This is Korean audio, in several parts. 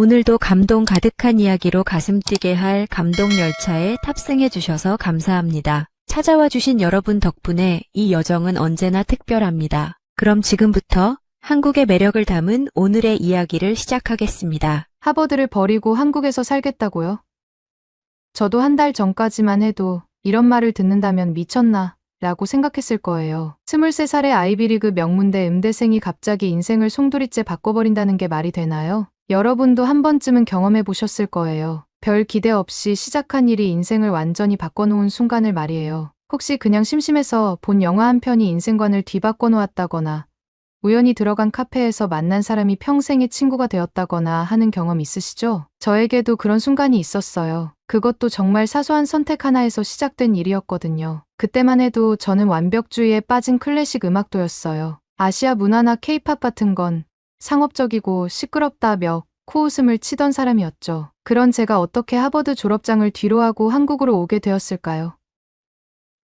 오늘도 감동 가득한 이야기로 가슴 뛰게 할 감동 열차에 탑승해 주셔서 감사합니다. 찾아와 주신 여러분 덕분에 이 여정은 언제나 특별합니다. 그럼 지금부터 한국의 매력을 담은 오늘의 이야기를 시작하겠습니다. 하버드를 버리고 한국에서 살겠다고요? 저도 한 달 전까지만 해도 이런 말을 듣는다면 미쳤나? 라고 생각했을 거예요. 23살의 아이비리그 명문대 음대생이 갑자기 인생을 송두리째 바꿔버린다는 게 말이 되나요? 여러분도 한 번쯤은 경험해 보셨을 거예요. 별 기대 없이 시작한 일이 인생을 완전히 바꿔놓은 순간을 말이에요. 혹시 그냥 심심해서 본 영화 한 편이 인생관을 뒤바꿔 놓았다거나 우연히 들어간 카페에서 만난 사람이 평생의 친구가 되었다거나 하는 경험 있으시죠? 저에게도 그런 순간이 있었어요. 그것도 정말 사소한 선택 하나에서 시작된 일이었거든요. 그때만 해도 저는 완벽주의에 빠진 클래식 음악도였어요. 아시아 문화나 케이팝 같은 건 상업적이고 시끄럽다며 코웃음을 치던 사람이었죠. 그런 제가 어떻게 하버드 졸업장을 뒤로하고 한국으로 오게 되었을까요?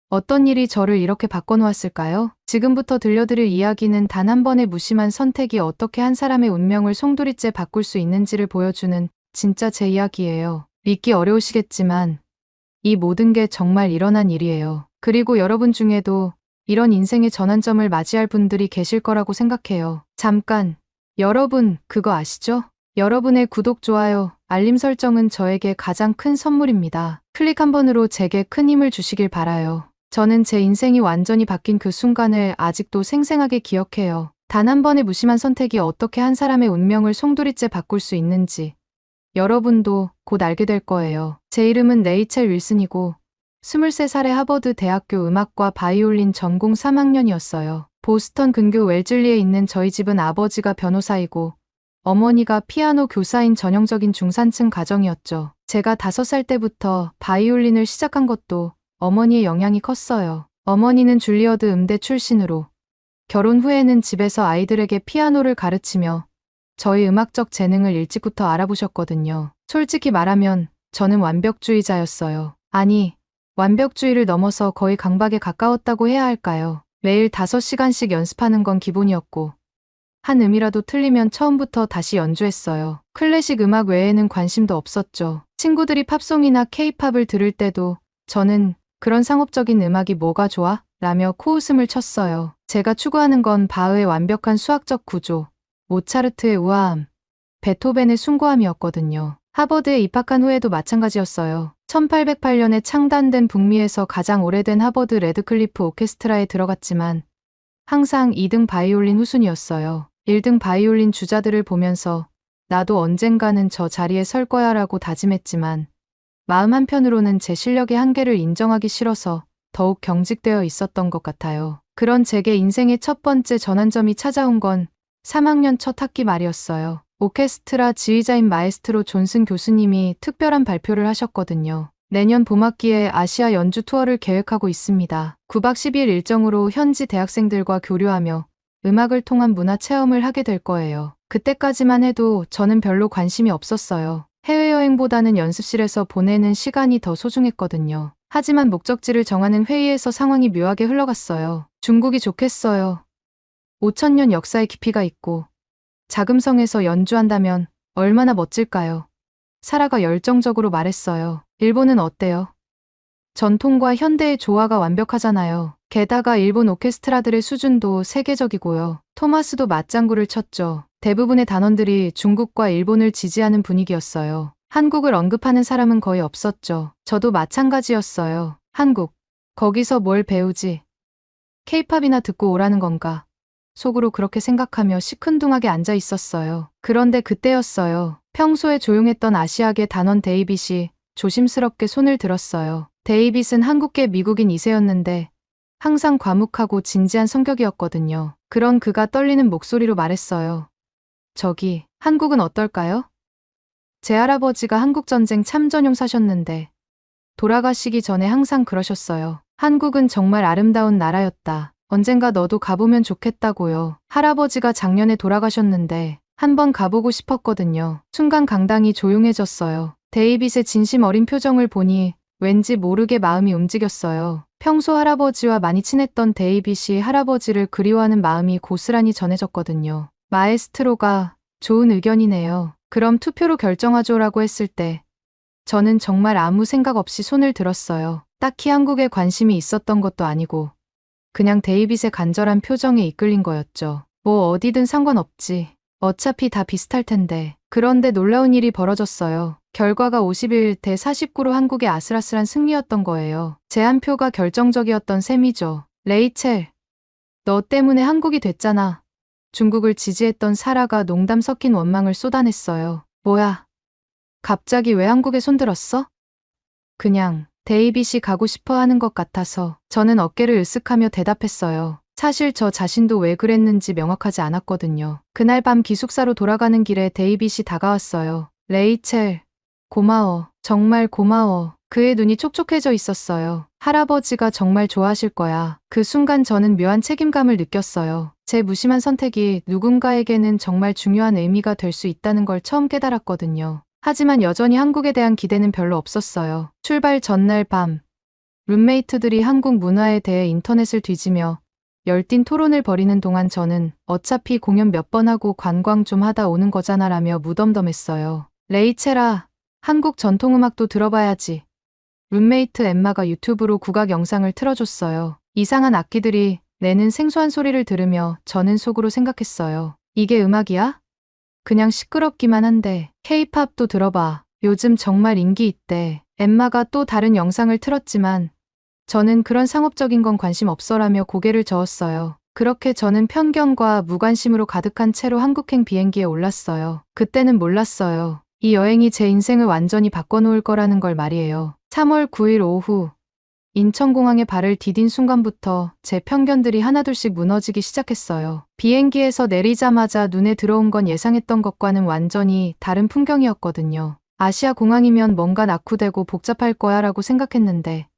어떤 일이 저를 이렇게 바꿔놓았을까요? 지금부터 들려드릴 이야기는 단 한 번의 무심한 선택이 어떻게 한 사람의 운명을 송두리째 바꿀 수 있는지를 보여주는 진짜 제 이야기예요. 믿기 어려우시겠지만 이 모든 게 정말 일어난 일이에요. 그리고 여러분 중에도 이런 인생의 전환점을 맞이할 분들이 계실 거라고 생각해요. 잠깐, 여러분 그거 아시죠? 여러분의 구독, 좋아요, 알림 설정은 저에게 가장 큰 선물입니다. 클릭 한 번으로 제게 큰 힘을 주시길 바라요. 저는 제 인생이 완전히 바뀐 그 순간을 아직도 생생하게 기억해요. 단 한 번의 무심한 선택이 어떻게 한 사람의 운명을 송두리째 바꿀 수 있는지 여러분도 곧 알게 될 거예요. 제 이름은 레이첼 윌슨이고 23살의 하버드 대학교 음악과 바이올린 전공 3학년이었어요. 보스턴 근교 웰즐리에 있는 저희 집은 아버지가 변호사이고 어머니가 피아노 교사인 전형적인 중산층 가정이었죠. 제가 5살 때부터 바이올린을 시작한 것도 어머니의 영향이 컸어요. 어머니는 줄리어드 음대 출신으로 결혼 후에는 집에서 아이들에게 피아노를 가르치며 저희 음악적 재능을 일찍부터 알아보셨거든요. 솔직히 말하면 저는 완벽주의자였어요. 아니, 완벽주의를 넘어서 거의 강박에 가까웠다고 해야 할까요? 매일 5시간씩 연습하는 건 기본이었고 한 음이라도 틀리면 처음부터 다시 연주했어요. 클래식 음악 외에는 관심도 없었죠. 친구들이 팝송이나 케이팝을 들을 때도 저는 그런 상업적인 음악이 뭐가 좋아? 라며 코웃음을 쳤어요. 제가 추구하는 건 바흐의 완벽한 수학적 구조, 모차르트의 우아함, 베토벤의 숭고함이었거든요. 하버드에 입학한 후에도 마찬가지였어요. 1808년에 창단된 북미에서 가장 오래된 하버드 레드클리프 오케스트라에 들어갔지만 항상 2등 바이올린 후순위였어요. 1등 바이올린 주자들을 보면서 나도 언젠가는 저 자리에 설 거야 라고 다짐했지만 마음 한편으로는 제 실력의 한계를 인정하기 싫어서 더욱 경직되어 있었던 것 같아요. 그런 제게 인생의 첫 번째 전환점이 찾아온 건 3학년 첫 학기 말이었어요. 오케스트라 지휘자인 마에스트로 존슨 교수님이 특별한 발표를 하셨거든요. 내년 봄학기에 아시아 연주 투어를 계획하고 있습니다. 9박 10일 일정으로 현지 대학생들과 교류하며 음악을 통한 문화 체험을 하게 될 거예요. 그때까지만 해도 저는 별로 관심이 없었어요. 해외여행보다는 연습실에서 보내는 시간이 더 소중했거든요. 하지만 목적지를 정하는 회의에서 상황이 묘하게 흘러갔어요. 중국이 좋겠어요. 5천년 역사의 깊이가 있고 자금성에서 연주한다면 얼마나 멋질까요? 사라가 열정적으로 말했어요. 일본은 어때요? 전통과 현대의 조화가 완벽하잖아요. 게다가 일본 오케스트라들의 수준도 세계적이고요. 토마스도 맞장구를 쳤죠. 대부분의 단원들이 중국과 일본을 지지하는 분위기였어요. 한국을 언급하는 사람은 거의 없었죠. 저도 마찬가지였어요. 한국, 거기서 뭘 배우지? 케이팝이나 듣고 오라는 건가? 속으로 그렇게 생각하며 시큰둥하게 앉아 있었어요. 그런데 그때였어요. 평소에 조용했던 아시아계 단원 데이빗이 조심스럽게 손을 들었어요. 데이빗은 한국계 미국인 2세였는데 항상 과묵하고 진지한 성격이었거든요. 그런 그가 떨리는 목소리로 말했어요. 저기, 한국은 어떨까요? 제 할아버지가 한국전쟁 참전용사셨는데 돌아가시기 전에 항상 그러셨어요. 한국은 정말 아름다운 나라였다. 언젠가 너도 가보면 좋겠다고요. 할아버지가 작년에 돌아가셨는데 한번 가보고 싶었거든요. 순간 강당이 조용해졌어요. 데이빗의 진심 어린 표정을 보니 왠지 모르게 마음이 움직였어요. 평소 할아버지와 많이 친했던 데이빗이 할아버지를 그리워하는 마음이 고스란히 전해졌거든요. 마에스트로가 좋은 의견이네요. 그럼 투표로 결정하죠라고 했을 때 저는 정말 아무 생각 없이 손을 들었어요. 딱히 한국에 관심이 있었던 것도 아니고 그냥 데이빗의 간절한 표정에 이끌린 거였죠. 뭐 어디든 상관없지. 어차피 다 비슷할 텐데. 그런데 놀라운 일이 벌어졌어요. 결과가 51대 49로 한국의 아슬아슬한 승리였던 거예요. 제 한 표가 결정적이었던 셈이죠. 레이첼, 너 때문에 한국이 됐잖아. 중국을 지지했던 사라가 농담 섞인 원망을 쏟아냈어요. 뭐야? 갑자기 왜 한국에 손들었어? 그냥 데이빗이 가고 싶어 하는 것 같아서. 저는 어깨를 으쓱하며 대답했어요. 사실 저 자신도 왜 그랬는지 명확하지 않았거든요. 그날 밤 기숙사로 돌아가는 길에 데이빗이 다가왔어요. 레이첼, 고마워. 정말 고마워. 그의 눈이 촉촉해져 있었어요. 할아버지가 정말 좋아하실 거야. 그 순간 저는 묘한 책임감을 느꼈어요. 제 무심한 선택이 누군가에게는 정말 중요한 의미가 될 수 있다는 걸 처음 깨달았거든요. 하지만 여전히 한국에 대한 기대는 별로 없었어요. 출발 전날 밤, 룸메이트들이 한국 문화에 대해 인터넷을 뒤지며 열띤 토론을 벌이는 동안 저는 어차피 공연 몇 번 하고 관광 좀 하다 오는 거잖아 라며 무덤덤했어요. 레이첼아, 한국 전통음악도 들어봐야지. 룸메이트 엠마가 유튜브로 국악 영상을 틀어줬어요. 이상한 악기들이 내는 생소한 소리를 들으며 저는 속으로 생각했어요. 이게 음악이야? 그냥 시끄럽기만 한데. 케이팝도 들어봐. 요즘 정말 인기 있대. 엠마가 또 다른 영상을 틀었지만 저는 그런 상업적인 건 관심 없어라며 고개를 저었어요. 그렇게 저는 편견과 무관심으로 가득한 채로 한국행 비행기에 올랐어요. 그때는 몰랐어요. 이 여행이 제 인생을 완전히 바꿔놓을 거라는 걸 말이에요. 3월 9일 오후, 인천공항에 발을 디딘 순간부터 제 편견들이 하나둘씩 무너지기 시작했어요. 비행기에서 내리자마자 눈에 들어온 건 예상했던 것과는 완전히 다른 풍경이었거든요. 아시아 공항이면 뭔가 낙후되고 복잡할 거야 라고 생각했는데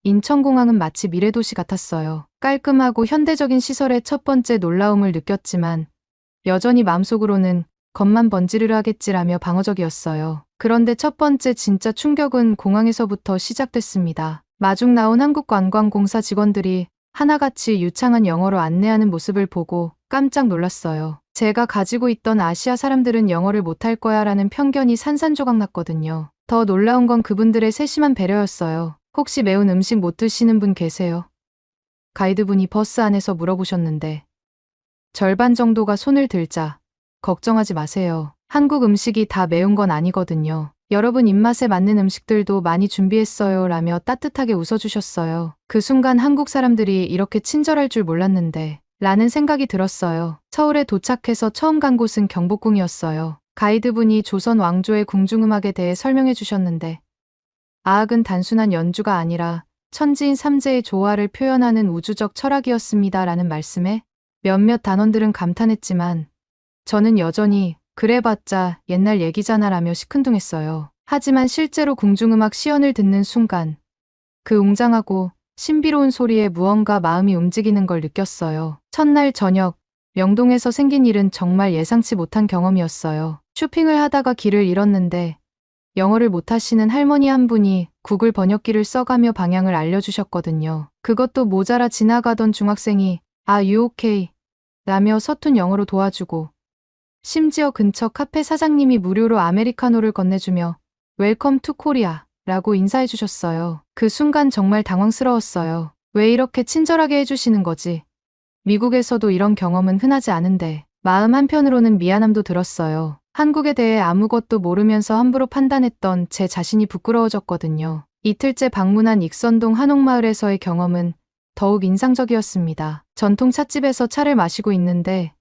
인천공항은 마치 미래도시 같았어요. 깔끔하고 현대적인 시설의 첫 번째 놀라움을 느꼈지만 여전히 마음속으로는 겁만 번지르르 하겠지라며 방어적이었어요. 그런데 첫 번째 진짜 충격은 공항에서부터 시작됐습니다. 마중 나온 한국관광공사 직원들이 하나같이 유창한 영어로 안내하는 모습을 보고 깜짝 놀랐어요. 제가 가지고 있던 아시아 사람들은 영어를 못할 거야 라는 편견이 산산조각 났거든요. 더 놀라운 건 그분들의 세심한 배려였어요. 혹시 매운 음식 못 드시는 분 계세요? 가이드분이 버스 안에서 물어보셨는데 절반 정도가 손을 들자 걱정하지 마세요. 한국 음식이 다 매운 건 아니거든요. 여러분 입맛에 맞는 음식들도 많이 준비했어요 라며 따뜻하게 웃어주셨어요. 그 순간 한국 사람들이 이렇게 친절할 줄 몰랐는데 라는 생각이 들었어요. 서울에 도착해서 처음 간 곳은 경복궁이었어요. 가이드분이 조선 왕조의 궁중음악에 대해 설명해 주셨는데 아악은 단순한 연주가 아니라 천지인 삼재의 조화를 표현하는 우주적 철학이었습니다 라는 말씀에 몇몇 단원들은 감탄했지만 저는 여전히 그래봤자 옛날 얘기잖아 라며 시큰둥했어요. 하지만 실제로 궁중음악 시연을 듣는 순간 그 웅장하고 신비로운 소리에 무언가 마음이 움직이는 걸 느꼈어요. 첫날 저녁, 명동에서 생긴 일은 정말 예상치 못한 경험이었어요. 쇼핑을 하다가 길을 잃었는데 영어를 못하시는 할머니 한 분이 구글 번역기를 써가며 방향을 알려주셨거든요. 그것도 모자라 지나가던 중학생이 Are you okay? 라며 서툰 영어로 도와주고 심지어 근처 카페 사장님이 무료로 아메리카노를 건네주며 웰컴 투 코리아 라고 인사해 주셨어요. 그 순간 정말 당황스러웠어요. 왜 이렇게 친절하게 해주시는 거지? 미국에서도 이런 경험은 흔하지 않은데 마음 한편으로는 미안함도 들었어요. 한국에 대해 아무것도 모르면서 함부로 판단했던 제 자신이 부끄러워졌거든요. 이틀째 방문한 익선동 한옥마을에서의 경험은 더욱 인상적이었습니다. 전통 찻집에서 차를 마시고 있는데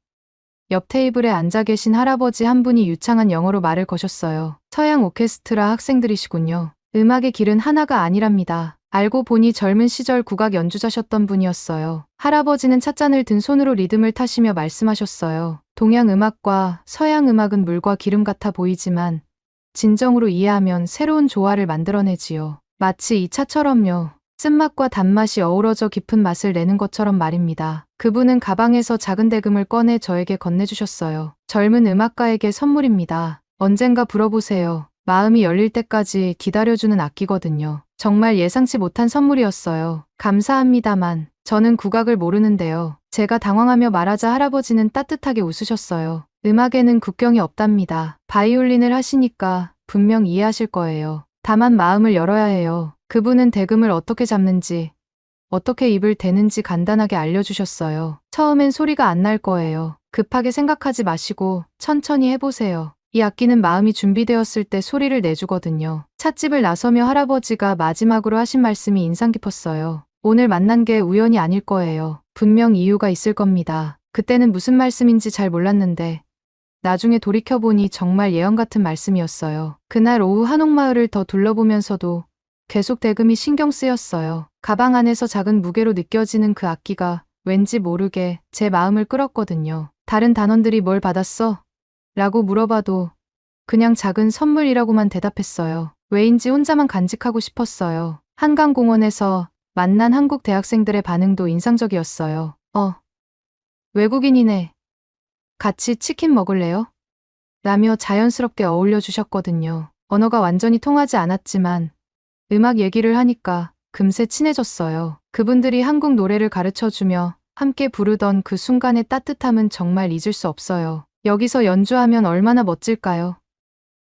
옆 테이블에 앉아 계신 할아버지 한 분이 유창한 영어로 말을 거셨어요. 서양 오케스트라 학생들이시군요. 음악의 길은 하나가 아니랍니다. 알고 보니 젊은 시절 국악 연주자셨던 분이었어요. 할아버지는 찻잔을 든 손으로 리듬을 타시며 말씀하셨어요. 동양 음악과 서양 음악은 물과 기름 같아 보이지만 진정으로 이해하면 새로운 조화를 만들어내지요. 마치 이 차처럼요. 쓴맛과 단맛이 어우러져 깊은 맛을 내는 것처럼 말입니다. 그분은 가방에서 작은 대금을 꺼내 저에게 건네주셨어요. 젊은 음악가에게 선물입니다. 언젠가 불어보세요. 마음이 열릴 때까지 기다려주는 악기거든요. 정말 예상치 못한 선물이었어요. 감사합니다만 저는 국악을 모르는데요. 제가 당황하며 말하자 할아버지는 따뜻하게 웃으셨어요. 음악에는 국경이 없답니다. 바이올린을 하시니까 분명 이해하실 거예요. 다만 마음을 열어야 해요. 그분은 대금을 어떻게 잡는지, 어떻게 입을 대는지 간단하게 알려주셨어요. 처음엔 소리가 안 날 거예요. 급하게 생각하지 마시고 천천히 해보세요. 이 악기는 마음이 준비되었을 때 소리를 내주거든요. 찻집을 나서며 할아버지가 마지막으로 하신 말씀이 인상 깊었어요. 오늘 만난 게 우연이 아닐 거예요. 분명 이유가 있을 겁니다. 그때는 무슨 말씀인지 잘 몰랐는데 나중에 돌이켜보니 정말 예언 같은 말씀이었어요. 그날 오후 한옥마을을 더 둘러보면서도 계속 대금이 신경 쓰였어요. 가방 안에서 작은 무게로 느껴지는 그 악기가 왠지 모르게 제 마음을 끌었거든요. 다른 단원들이 뭘 받았어? 라고 물어봐도 그냥 작은 선물이라고만 대답했어요. 왜인지 혼자만 간직하고 싶었어요. 한강공원에서 만난 한국 대학생들의 반응도 인상적이었어요. 외국인이네. 같이 치킨 먹을래요? 라며 자연스럽게 어울려 주셨거든요. 언어가 완전히 통하지 않았지만 음악 얘기를 하니까 금세 친해졌어요. 그분들이 한국 노래를 가르쳐 주며 함께 부르던 그 순간의 따뜻함은 정말 잊을 수 없어요. 여기서 연주하면 얼마나 멋질까요?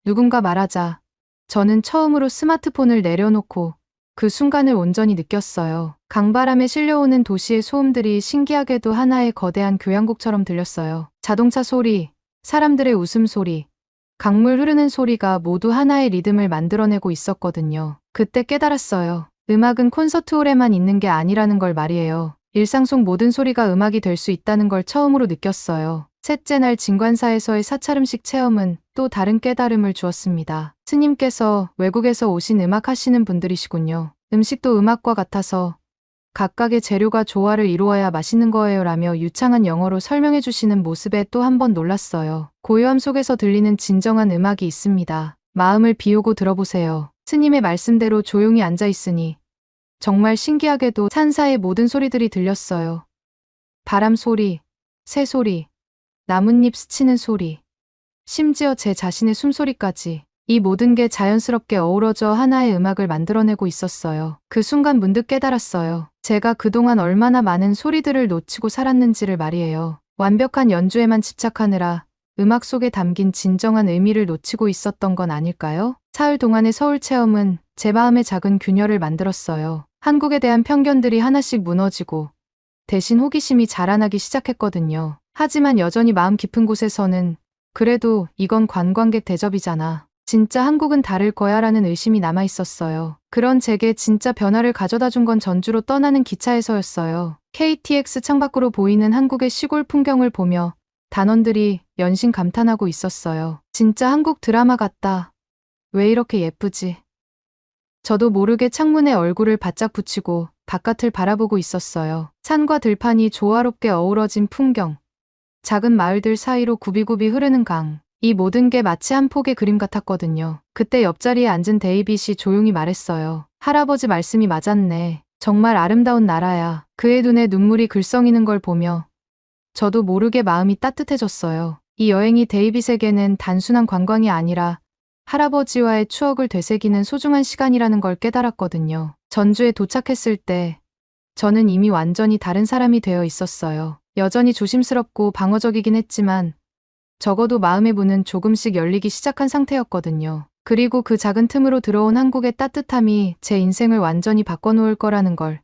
누군가 말하자 저는 처음으로 스마트폰을 내려놓고 그 순간을 온전히 느꼈어요. 강바람에 실려오는 도시의 소음들이 신기하게도 하나의 거대한 교향곡처럼 들렸어요. 자동차 소리, 사람들의 웃음소리, 강물 흐르는 소리가 모두 하나의 리듬을 만들어내고 있었거든요. 그때 깨달았어요. 음악은 콘서트홀에만 있는 게 아니라는 걸 말이에요. 일상 속 모든 소리가 음악이 될 수 있다는 걸 처음으로 느꼈어요. 셋째 날 진관사에서의 사찰음식 체험은 또 다른 깨달음을 주었습니다. 스님께서 외국에서 오신 음악 하시는 분들이시군요. 음식도 음악과 같아서 각각의 재료가 조화를 이루어야 맛있는 거예요 라며 유창한 영어로 설명해 주시는 모습에 또 한 번 놀랐어요. 고요함 속에서 들리는 진정한 음악이 있습니다. 마음을 비우고 들어보세요. 스님의 말씀대로 조용히 앉아 있으니 정말 신기하게도 산사의 모든 소리들이 들렸어요. 바람 소리, 새 소리, 나뭇잎 스치는 소리, 심지어 제 자신의 숨소리까지. 이 모든 게 자연스럽게 어우러져 하나의 음악을 만들어내고 있었어요. 그 순간 문득 깨달았어요. 제가 그동안 얼마나 많은 소리들을 놓치고 살았는지를 말이에요. 완벽한 연주에만 집착하느라 음악 속에 담긴 진정한 의미를 놓치고 있었던 건 아닐까요? 사흘 동안의 서울 체험은 제 마음에 작은 균열을 만들었어요. 한국에 대한 편견들이 하나씩 무너지고 대신 호기심이 자라나기 시작했거든요. 하지만 여전히 마음 깊은 곳에서는 그래도 이건 관광객 대접이잖아. 진짜 한국은 다를 거야 라는 의심이 남아 있었어요. 그런 제게 진짜 변화를 가져다 준 건 전주로 떠나는 기차에서였어요. KTX 창밖으로 보이는 한국의 시골 풍경을 보며 단원들이 연신 감탄하고 있었어요. 진짜 한국 드라마 같다. 왜 이렇게 예쁘지? 저도 모르게 창문에 얼굴을 바짝 붙이고 바깥을 바라보고 있었어요. 산과 들판이 조화롭게 어우러진 풍경. 작은 마을들 사이로 굽이굽이 흐르는 강. 이 모든 게 마치 한 폭의 그림 같았거든요. 그때 옆자리에 앉은 데이빗이 조용히 말했어요. 할아버지 말씀이 맞았네. 정말 아름다운 나라야. 그의 눈에 눈물이 글썽이는 걸 보며 저도 모르게 마음이 따뜻해졌어요. 이 여행이 데이빗에게는 단순한 관광이 아니라 할아버지와의 추억을 되새기는 소중한 시간이라는 걸 깨달았거든요. 전주에 도착했을 때 저는 이미 완전히 다른 사람이 되어 있었어요. 여전히 조심스럽고 방어적이긴 했지만 적어도 마음의 문은 조금씩 열리기 시작한 상태였거든요. 그리고 그 작은 틈으로 들어온 한국의 따뜻함이 제 인생을 완전히 바꿔놓을 거라는 걸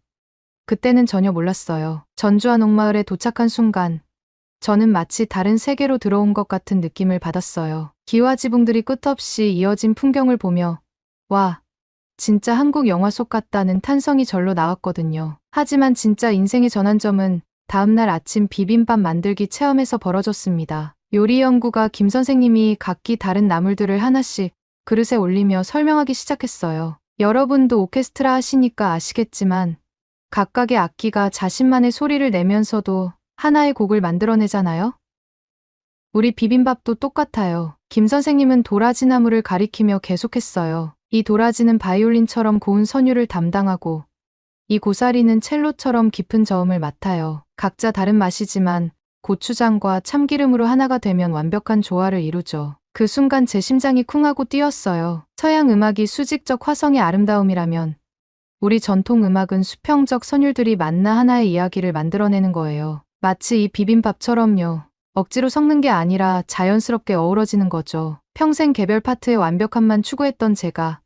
그때는 전혀 몰랐어요. 전주 한옥마을에 도착한 순간 저는 마치 다른 세계로 들어온 것 같은 느낌을 받았어요. 기와 지붕들이 끝없이 이어진 풍경을 보며 와, 진짜 한국 영화 속 같다는 탄성이 절로 나왔거든요. 하지만 진짜 인생의 전환점은 다음날 아침 비빔밥 만들기 체험에서 벌어졌습니다. 요리 연구가 김 선생님이 각기 다른 나물들을 하나씩 그릇에 올리며 설명하기 시작했어요. 여러분도 오케스트라 하시니까 아시겠지만 각각의 악기가 자신만의 소리를 내면서도 하나의 곡을 만들어내잖아요? 우리 비빔밥도 똑같아요. 김 선생님은 도라지 나무를 가리키며 계속했어요. 이 도라지는 바이올린처럼 고운 선율을 담당하고 이 고사리는 첼로처럼 깊은 저음을 맡아요. 각자 다른 맛이지만 고추장과 참기름으로 하나가 되면 완벽한 조화를 이루죠. 그 순간 제 심장이 쿵하고 뛰었어요. 서양 음악이 수직적 화성의 아름다움이라면 우리 전통 음악은 수평적 선율들이 만나 하나의 이야기를 만들어내는 거예요. 마치 이 비빔밥처럼요. 억지로 섞는 게 아니라 자연스럽게 어우러지는 거죠. 평생 개별 파트의 완벽함만 추구했던 제가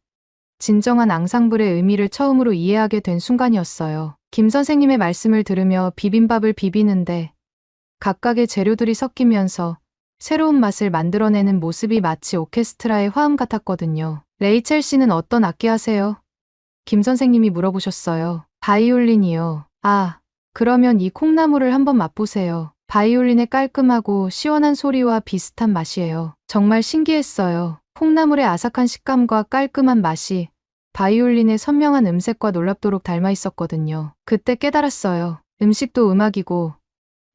진정한 앙상블의 의미를 처음으로 이해하게 된 순간이었어요. 김 선생님의 말씀을 들으며 비빔밥을 비비는데 각각의 재료들이 섞이면서 새로운 맛을 만들어내는 모습이 마치 오케스트라의 화음 같았거든요. 레이첼 씨는 어떤 악기 하세요? 김 선생님이 물어보셨어요. 바이올린이요. 아, 그러면 이 콩나물을 한번 맛보세요. 바이올린의 깔끔하고 시원한 소리와 비슷한 맛이에요. 정말 신기했어요. 콩나물의 아삭한 식감과 깔끔한 맛이 바이올린의 선명한 음색과 놀랍도록 닮아 있었거든요. 그때 깨달았어요. 음식도 음악이고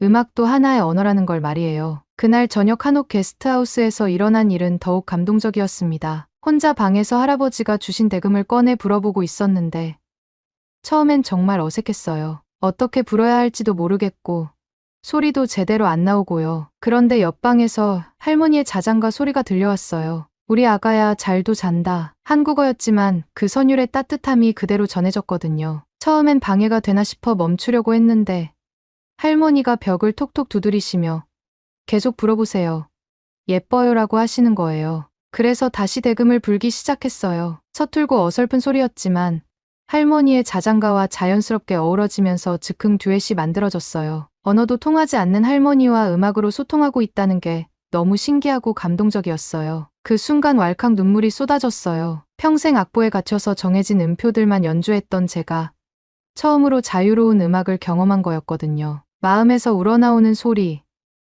음악도 하나의 언어라는 걸 말이에요. 그날 저녁 한옥 게스트하우스에서 일어난 일은 더욱 감동적이었습니다. 혼자 방에서 할아버지가 주신 대금을 꺼내 불어보고 있었는데 처음엔 정말 어색했어요. 어떻게 불어야 할지도 모르겠고 소리도 제대로 안 나오고요. 그런데 옆방에서 할머니의 자장가 소리가 들려왔어요. 우리 아가야 잘도 잔다. 한국어였지만 그 선율의 따뜻함이 그대로 전해졌거든요. 처음엔 방해가 되나 싶어 멈추려고 했는데 할머니가 벽을 톡톡 두드리시며 계속 불어보세요. 예뻐요라고 하시는 거예요. 그래서 다시 대금을 불기 시작했어요. 서툴고 어설픈 소리였지만 할머니의 자장가와 자연스럽게 어우러지면서 즉흥 듀엣이 만들어졌어요. 언어도 통하지 않는 할머니와 음악으로 소통하고 있다는 게 너무 신기하고 감동적이었어요. 그 순간 왈칵 눈물이 쏟아졌어요. 평생 악보에 갇혀서 정해진 음표들만 연주했던 제가 처음으로 자유로운 음악을 경험한 거였거든요. 마음에서 우러나오는 소리,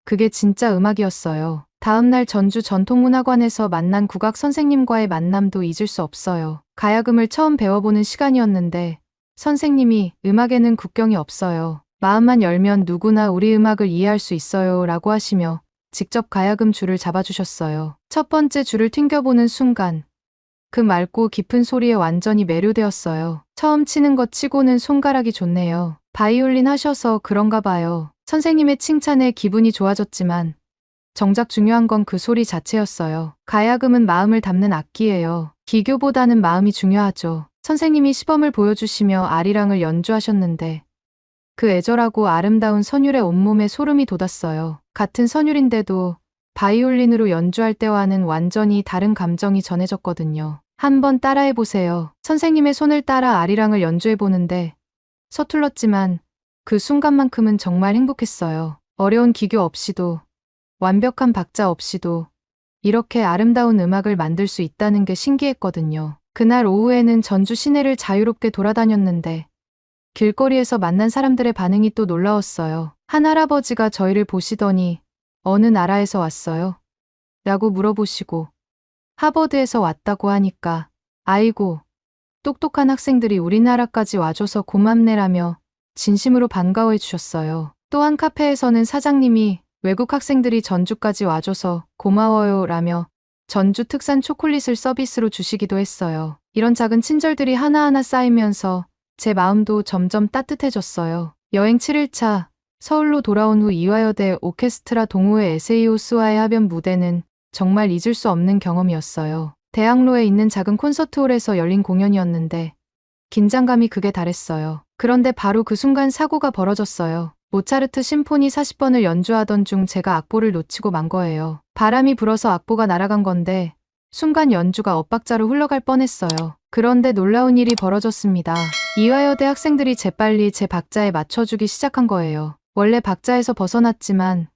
그게 진짜 음악이었어요. 다음날 전주 전통문화관에서 만난 국악 선생님과의 만남도 잊을 수 없어요. 가야금을 처음 배워보는 시간이었는데 선생님이 음악에는 국경이 없어요. 마음만 열면 누구나 우리 음악을 이해할 수 있어요 라고 하시며 직접 가야금 줄을 잡아주셨어요. 첫 번째 줄을 튕겨보는 순간 그 맑고 깊은 소리에 완전히 매료되었어요. 처음 치는 것 치고는 손가락이 좋네요. 바이올린 하셔서 그런가 봐요. 선생님의 칭찬에 기분이 좋아졌지만 정작 중요한 건 그 소리 자체였어요. 가야금은 마음을 담는 악기예요. 기교보다는 마음이 중요하죠. 선생님이 시범을 보여주시며 아리랑을 연주하셨는데 그 애절하고 아름다운 선율에 온몸에 소름이 돋았어요. 같은 선율인데도 바이올린으로 연주할 때와는 완전히 다른 감정이 전해졌거든요. 한번 따라해보세요. 선생님의 손을 따라 아리랑을 연주해보는데 서툴렀지만 그 순간만큼은 정말 행복했어요. 어려운 기교 없이도 완벽한 박자 없이도 이렇게 아름다운 음악을 만들 수 있다는 게 신기했거든요. 그날 오후에는 전주 시내를 자유롭게 돌아다녔는데 길거리에서 만난 사람들의 반응이 또 놀라웠어요. 한 할아버지가 저희를 보시더니 어느 나라에서 왔어요? 라고 물어보시고 하버드에서 왔다고 하니까 아이고 똑똑한 학생들이 우리나라까지 와줘서 고맙네라며 진심으로 반가워해 주셨어요. 또 한 카페에서는 사장님이 외국 학생들이 전주까지 와줘서 고마워요 라며 전주 특산 초콜릿을 서비스로 주시기도 했어요. 이런 작은 친절들이 하나하나 쌓이면서 제 마음도 점점 따뜻해졌어요. 여행 7일차 서울로 돌아온 후 이화여대 오케스트라 동호회 에세이오스와의 합연 무대는 정말 잊을 수 없는 경험이었어요. 대학로에 있는 작은 콘서트홀에서 열린 공연이었는데 긴장감이 극에 달했어요. 그런데 바로 그 순간 사고가 벌어졌어요. 모차르트 심포니 40번을 연주하던 중 제가 악보를 놓치고 만 거예요. 바람이 불어서 악보가 날아간 건데 순간 연주가 엇박자로 흘러갈 뻔했어요. 그런데 놀라운 일이 벌어졌습니다. 이화여대 학생들이 재빨리 제 박자에 맞춰주기 시작한 거예요. 원래 박자에서 벗어났지만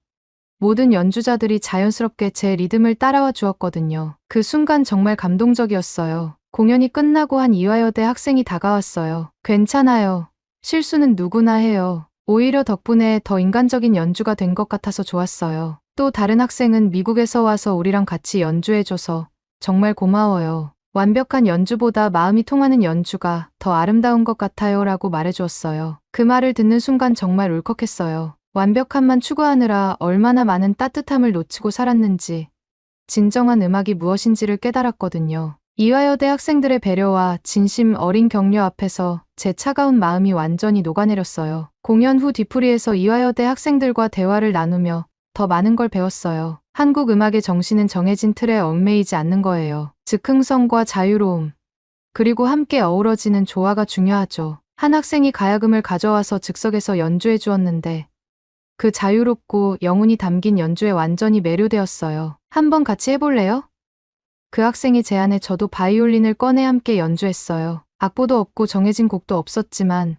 모든 연주자들이 자연스럽게 제 리듬을 따라와 주었거든요. 그 순간 정말 감동적이었어요. 공연이 끝나고 한 이화여대 학생이 다가왔어요. 괜찮아요. 실수는 누구나 해요. 오히려 덕분에 더 인간적인 연주가 된 것 같아서 좋았어요. 또 다른 학생은 미국에서 와서 우리랑 같이 연주해줘서 정말 고마워요. 완벽한 연주보다 마음이 통하는 연주가 더 아름다운 것 같아요 라고 말해주었어요. 그 말을 듣는 순간 정말 울컥했어요. 완벽함만 추구하느라 얼마나 많은 따뜻함을 놓치고 살았는지 진정한 음악이 무엇인지를 깨달았거든요. 이화여대 학생들의 배려와 진심 어린 격려 앞에서 제 차가운 마음이 완전히 녹아내렸어요. 공연 후 뒤풀이에서 이화여대 학생들과 대화를 나누며 더 많은 걸 배웠어요. 한국 음악의 정신은 정해진 틀에 얽매이지 않는 거예요. 즉흥성과 자유로움, 그리고 함께 어우러지는 조화가 중요하죠. 한 학생이 가야금을 가져와서 즉석에서 연주해 주었는데 그 자유롭고 영혼이 담긴 연주에 완전히 매료되었어요. 한번 같이 해볼래요? 그 학생이 제안해 저도 바이올린을 꺼내 함께 연주했어요. 악보도 없고 정해진 곡도 없었지만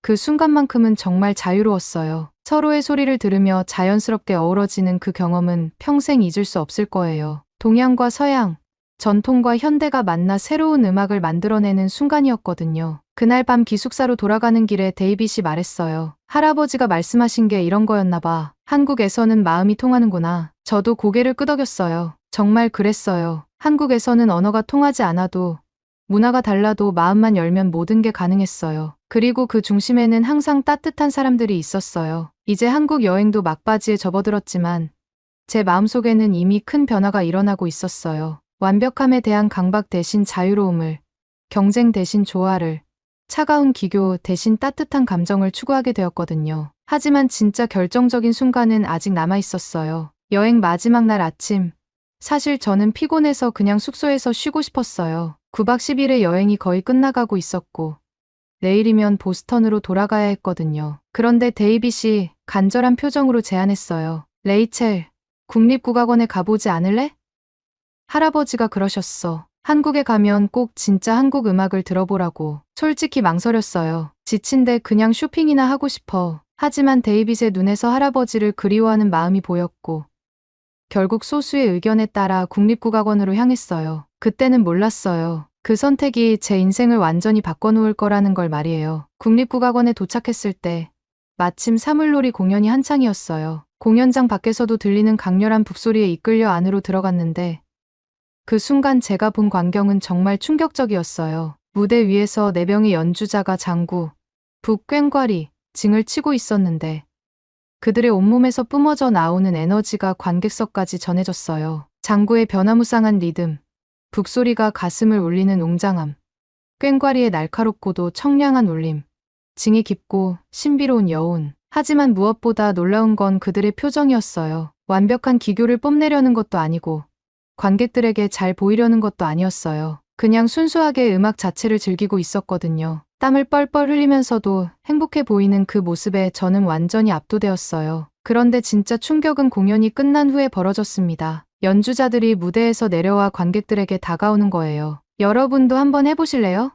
그 순간만큼은 정말 자유로웠어요. 서로의 소리를 들으며 자연스럽게 어우러지는 그 경험은 평생 잊을 수 없을 거예요. 동양과 서양, 전통과 현대가 만나 새로운 음악을 만들어내는 순간이었거든요. 그날 밤 기숙사로 돌아가는 길에 데이빗이 말했어요. 할아버지가 말씀하신 게 이런 거였나 봐. 한국에서는 마음이 통하는구나. 저도 고개를 끄덕였어요. 정말 그랬어요. 한국에서는 언어가 통하지 않아도 문화가 달라도 마음만 열면 모든 게 가능했어요. 그리고 그 중심에는 항상 따뜻한 사람들이 있었어요. 이제 한국 여행도 막바지에 접어들었지만 제 마음속에는 이미 큰 변화가 일어나고 있었어요. 완벽함에 대한 강박 대신 자유로움을, 경쟁 대신 조화를, 차가운 기교 대신 따뜻한 감정을 추구하게 되었거든요. 하지만 진짜 결정적인 순간은 아직 남아 있었어요. 여행 마지막 날 아침. 사실 저는 피곤해서 그냥 숙소에서 쉬고 싶었어요. 9박 10일의 여행이 거의 끝나가고 있었고 내일이면 보스턴으로 돌아가야 했거든요. 그런데 데이빗이 간절한 표정으로 제안했어요. 레이첼, 국립국악원에 가보지 않을래? 할아버지가 그러셨어. 한국에 가면 꼭 진짜 한국 음악을 들어보라고. 솔직히 망설였어요. 지친데 그냥 쇼핑이나 하고 싶어. 하지만 데이빗의 눈에서 할아버지를 그리워하는 마음이 보였고 결국 소수의 의견에 따라 국립국악원으로 향했어요. 그때는 몰랐어요. 그 선택이 제 인생을 완전히 바꿔놓을 거라는 걸 말이에요. 국립국악원에 도착했을 때 마침 사물놀이 공연이 한창이었어요. 공연장 밖에서도 들리는 강렬한 북소리에 이끌려 안으로 들어갔는데 그 순간 제가 본 광경은 정말 충격적이었어요. 무대 위에서 4명의 연주자가 장구, 북, 꽹과리, 징을 치고 있었는데 그들의 온몸에서 뿜어져 나오는 에너지가 관객석까지 전해졌어요. 장구의 변화무쌍한 리듬, 북소리가 가슴을 울리는 웅장함, 꽹과리의 날카롭고도 청량한 울림, 징이 깊고 신비로운 여운. 하지만 무엇보다 놀라운 건 그들의 표정이었어요. 완벽한 기교를 뽐내려는 것도 아니고 관객들에게 잘 보이려는 것도 아니었어요. 그냥 순수하게 음악 자체를 즐기고 있었거든요. 땀을 뻘뻘 흘리면서도 행복해 보이는 그 모습에 저는 완전히 압도되었어요. 그런데 진짜 충격은 공연이 끝난 후에 벌어졌습니다. 연주자들이 무대에서 내려와 관객들에게 다가오는 거예요. 여러분도 한번 해보실래요?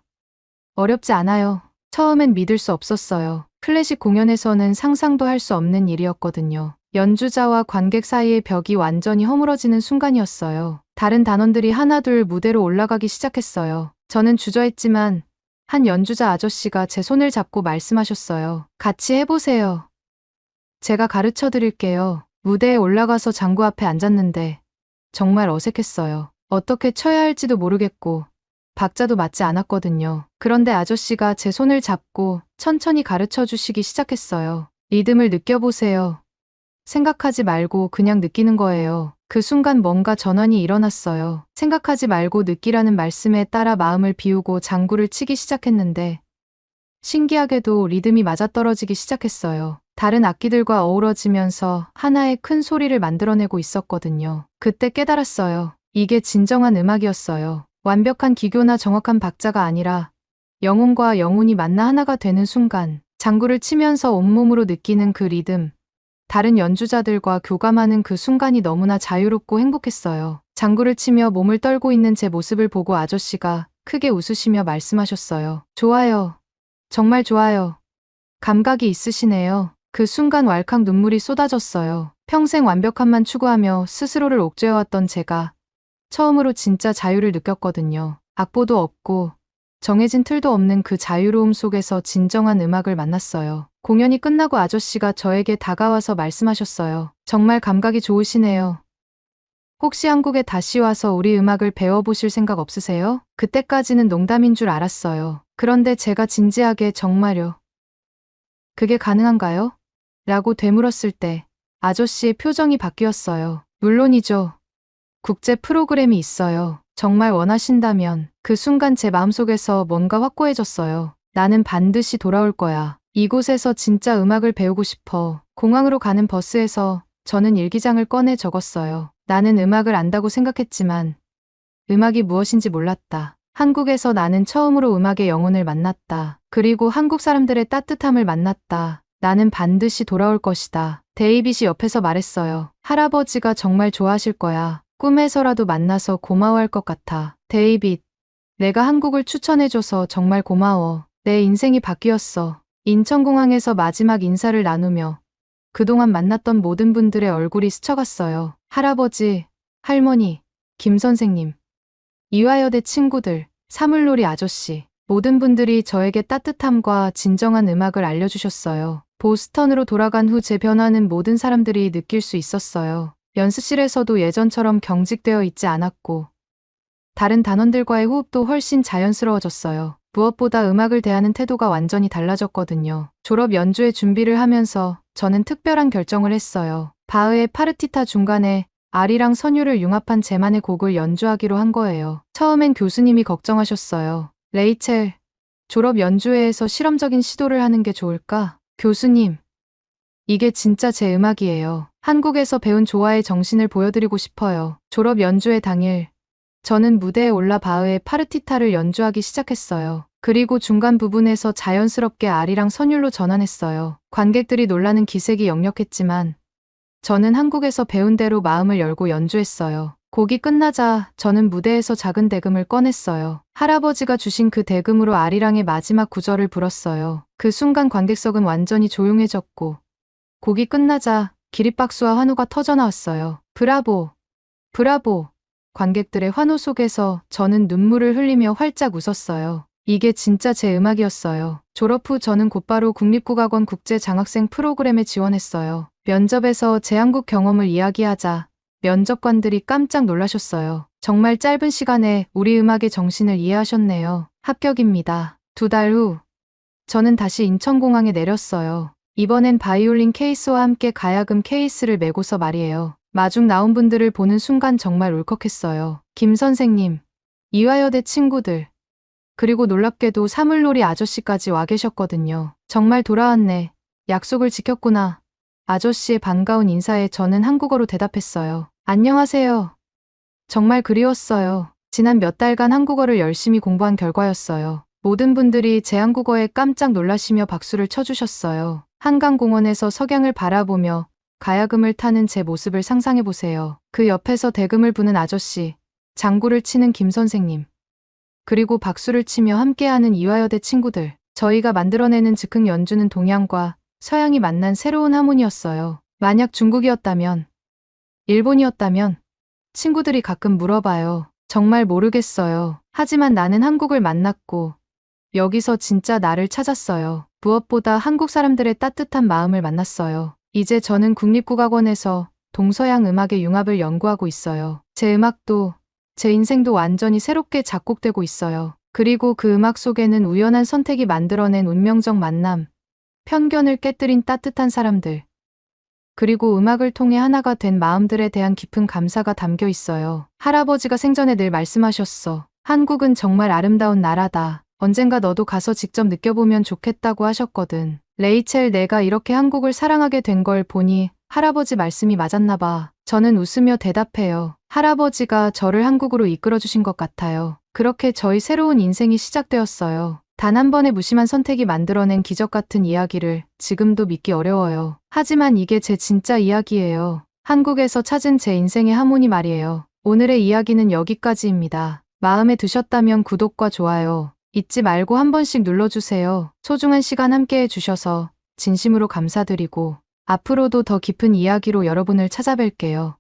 어렵지 않아요. 처음엔 믿을 수 없었어요. 클래식 공연에서는 상상도 할 수 없는 일이었거든요. 연주자와 관객 사이의 벽이 완전히 허물어지는 순간이었어요. 다른 단원들이 하나둘 무대로 올라가기 시작했어요. 저는 주저했지만 한 연주자 아저씨가 제 손을 잡고 말씀하셨어요. 같이 해보세요. 제가 가르쳐 드릴게요. 무대에 올라가서 장구 앞에 앉았는데 정말 어색했어요. 어떻게 쳐야 할지도 모르겠고 박자도 맞지 않았거든요. 그런데 아저씨가 제 손을 잡고 천천히 가르쳐 주시기 시작했어요. 리듬을 느껴보세요. 생각하지 말고 그냥 느끼는 거예요. 그 순간 뭔가 전환이 일어났어요. 생각하지 말고 느끼라는 말씀에 따라 마음을 비우고 장구를 치기 시작했는데 신기하게도 리듬이 맞아떨어지기 시작했어요. 다른 악기들과 어우러지면서 하나의 큰 소리를 만들어내고 있었거든요. 그때 깨달았어요. 이게 진정한 음악이었어요. 완벽한 기교나 정확한 박자가 아니라 영혼과 영혼이 만나 하나가 되는 순간, 장구를 치면서 온몸으로 느끼는 그 리듬, 다른 연주자들과 교감하는 그 순간이 너무나 자유롭고 행복했어요. 장구를 치며 몸을 떨고 있는 제 모습을 보고 아저씨가 크게 웃으시며 말씀하셨어요. 좋아요. 정말 좋아요. 감각이 있으시네요. 그 순간 왈칵 눈물이 쏟아졌어요. 평생 완벽함만 추구하며 스스로를 옥죄어왔던 제가 처음으로 진짜 자유를 느꼈거든요. 악보도 없고 정해진 틀도 없는 그 자유로움 속에서 진정한 음악을 만났어요. 공연이 끝나고 아저씨가 저에게 다가와서 말씀하셨어요. 정말 감각이 좋으시네요. 혹시 한국에 다시 와서 우리 음악을 배워보실 생각 없으세요? 그때까지는 농담인 줄 알았어요. 그런데 제가 진지하게 정말요. 그게 가능한가요? 라고 되물었을 때 아저씨의 표정이 바뀌었어요. 물론이죠. 국제 프로그램이 있어요. 정말 원하신다면. 그 순간 제 마음속에서 뭔가 확고해졌어요. 나는 반드시 돌아올 거야. 이곳에서 진짜 음악을 배우고 싶어. 공항으로 가는 버스에서 저는 일기장을 꺼내 적었어요. 나는 음악을 안다고 생각했지만 음악이 무엇인지 몰랐다. 한국에서 나는 처음으로 음악의 영혼을 만났다. 그리고 한국 사람들의 따뜻함을 만났다. 나는 반드시 돌아올 것이다. 데이빗이 옆에서 말했어요. 할아버지가 정말 좋아하실 거야. 꿈에서라도 만나서 고마워할 것 같아. 데이빗, 내가 한국을 추천해줘서 정말 고마워. 내 인생이 바뀌었어. 인천공항에서 마지막 인사를 나누며 그동안 만났던 모든 분들의 얼굴이 스쳐갔어요. 할아버지, 할머니, 김 선생님, 이화여대 친구들, 사물놀이 아저씨, 모든 분들이 저에게 따뜻함과 진정한 음악을 알려주셨어요. 보스턴으로 돌아간 후 제 변화는 모든 사람들이 느낄 수 있었어요. 연습실에서도 예전처럼 경직되어 있지 않았고, 다른 단원들과의 호흡도 훨씬 자연스러워졌어요. 무엇보다 음악을 대하는 태도가 완전히 달라졌거든요. 졸업 연주회 준비를 하면서 저는 특별한 결정을 했어요. 바흐의 파르티타 중간에 아리랑 선율을 융합한 제만의 곡을 연주하기로 한 거예요. 처음엔 교수님이 걱정하셨어요. 레이첼, 졸업 연주회에서 실험적인 시도를 하는 게 좋을까? 교수님, 이게 진짜 제 음악이에요. 한국에서 배운 조화의 정신을 보여드리고 싶어요. 졸업 연주회 당일, 저는 무대에 올라 바흐의 파르티타를 연주하기 시작했어요. 그리고 중간 부분에서 자연스럽게 아리랑 선율로 전환했어요. 관객들이 놀라는 기색이 역력했지만 저는 한국에서 배운 대로 마음을 열고 연주했어요. 곡이 끝나자 저는 무대에서 작은 대금을 꺼냈어요. 할아버지가 주신 그 대금으로 아리랑의 마지막 구절을 불었어요. 그 순간 관객석은 완전히 조용해졌고 곡이 끝나자 기립박수와 환호가 터져나왔어요. 브라보! 브라보! 관객들의 환호 속에서 저는 눈물을 흘리며 활짝 웃었어요. 이게 진짜 제 음악이었어요. 졸업 후 저는 곧바로 국립국악원 국제 장학생 프로그램에 지원했어요. 면접에서 제 한국 경험을 이야기하자 면접관들이 깜짝 놀라셨어요. 정말 짧은 시간에 우리 음악의 정신을 이해하셨네요. 합격입니다. 2달 후 저는 다시 인천공항에 내렸어요. 이번엔 바이올린 케이스와 함께 가야금 케이스를 메고서 말이에요. 마중 나온 분들을 보는 순간 정말 울컥했어요. 김 선생님, 이화여대 친구들, 그리고 놀랍게도 사물놀이 아저씨까지 와 계셨거든요. 정말 돌아왔네. 약속을 지켰구나. 아저씨의 반가운 인사에 저는 한국어로 대답했어요. 안녕하세요. 정말 그리웠어요. 지난 몇 달간 한국어를 열심히 공부한 결과였어요. 모든 분들이 제 한국어에 깜짝 놀라시며 박수를 쳐주셨어요. 한강공원에서 석양을 바라보며 가야금을 타는 제 모습을 상상해보세요. 그 옆에서 대금을 부는 아저씨, 장구를 치는 김 선생님, 그리고 박수를 치며 함께하는 이화여대 친구들. 저희가 만들어내는 즉흥 연주는 동양과 서양이 만난 새로운 하모니였어요. 만약 중국이었다면, 일본이었다면, 친구들이 가끔 물어봐요. 정말 모르겠어요. 하지만 나는 한국을 만났고, 여기서 진짜 나를 찾았어요. 무엇보다 한국 사람들의 따뜻한 마음을 만났어요. 이제 저는 국립국악원에서 동서양 음악의 융합을 연구하고 있어요. 제 음악도, 제 인생도 완전히 새롭게 작곡되고 있어요. 그리고 그 음악 속에는 우연한 선택이 만들어낸 운명적 만남, 편견을 깨뜨린 따뜻한 사람들, 그리고 음악을 통해 하나가 된 마음들에 대한 깊은 감사가 담겨 있어요. 할아버지가 생전에 늘 말씀하셨어. 한국은 정말 아름다운 나라다. 언젠가 너도 가서 직접 느껴보면 좋겠다고 하셨거든. 레이첼, 내가 이렇게 한국을 사랑하게 된 걸 보니 할아버지 말씀이 맞았나 봐. 저는 웃으며 대답해요. 할아버지가 저를 한국으로 이끌어주신 것 같아요. 그렇게 저희 새로운 인생이 시작되었어요. 단 한 번의 무심한 선택이 만들어낸 기적 같은 이야기를 지금도 믿기 어려워요. 하지만 이게 제 진짜 이야기예요. 한국에서 찾은 제 인생의 하모니 말이에요. 오늘의 이야기는 여기까지입니다. 마음에 드셨다면 구독과 좋아요 잊지 말고 한 번씩 눌러주세요. 소중한 시간 함께 해주셔서 진심으로 감사드리고 앞으로도 더 깊은 이야기로 여러분을 찾아뵐게요.